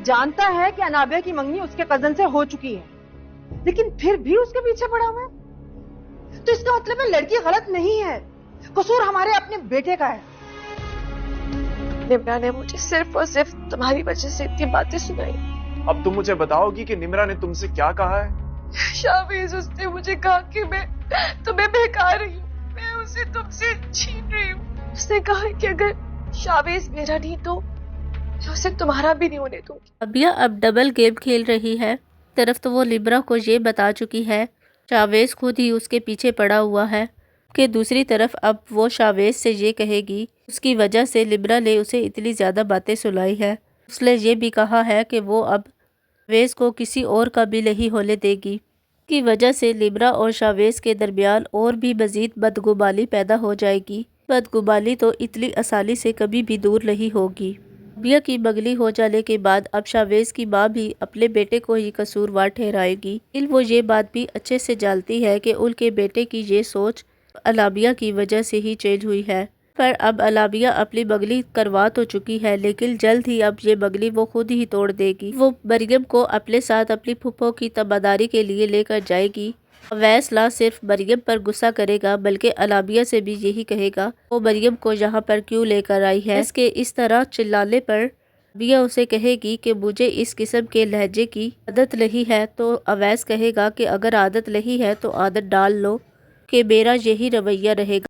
جانتا ہے کہ انابیہ کی منگنی اس کے کزن سے ہو چکی ہے لیکن پھر بھی اس کے پیچھے پڑا ہوا ہے، تو اس کا مطلب ہے لڑکی غلط نہیں ہے، قصور ہمارے اپنے بیٹے کا ہے۔ نمرا نے مجھے صرف اور صرف تمہاری وجہ سے اتنی باتیں سنائی۔ اب تم مجھے بتاؤ گی کہ نمرا نے تم سے کیا کہا ہے؟ شاویز اس نے مجھے کہا کہ میں تمہیں بہکا رہی ہوں، میں اسے تم سے چھین رہی ہوں۔ اس نے کہا کہ اگر شاویز میرا نہیں تو میں اسے تمہارا بھی نہیں ہونے دوں گی۔ انابیہ اب ڈبل گیم کھیل رہی ہے۔ طرف تو وہ نمرا کو یہ بتا چکی ہے شاویز خود ہی اس کے پیچھے پڑا ہوا ہے کہ دوسری طرف اب وہ شاویز سے یہ کہے گی اس کی وجہ سے نمرا نے اسے اتنی زیادہ باتیں سنائی ہے۔ اس نے یہ بھی کہا ہے کہ وہ اب شاویز کو کسی اور کا بھی نہیں ہونے دے گی، کی وجہ سے نمرا اور شاویز کے درمیان اور بھی مزید بدگمانی پیدا ہو جائے گی۔ بدگمانی تو اتنی آسانی سے کبھی بھی دور نہیں ہوگی۔ انابیہ کی منگنی ہو جانے کے بعد اب شاویز کی ماں بھی اپنے بیٹے کو ہی قصوروار ٹھہرائے گی۔ وہ یہ بات بھی اچھے سے جانتی ہے کہ ان کے بیٹے کی یہ سوچ انابیہ کی وجہ سے ہی چینج ہوئی ہے، پر اب انابیہ اپنی منگنی کروا تو چکی ہے لیکن جلد ہی اب یہ منگنی وہ خود ہی توڑ دے گی۔ وہ مریم کو اپنے ساتھ اپنی پھپھو کی تیمارداری کے لیے لے کر جائے گی۔ اویس نہ صرف مریم پر غصہ کرے گا بلکہ انابیہ سے بھی یہی کہے گا وہ مریم کو یہاں پر کیوں لے کر آئی ہے۔ اس کے اس طرح چلانے پر انابیہ اسے کہے گی کہ مجھے اس قسم کے لہجے کی عادت نہیں ہے، تو اویس کہے گا کہ اگر عادت نہیں ہے تو عادت ڈال لو کہ میرا یہی رویہ رہے گا۔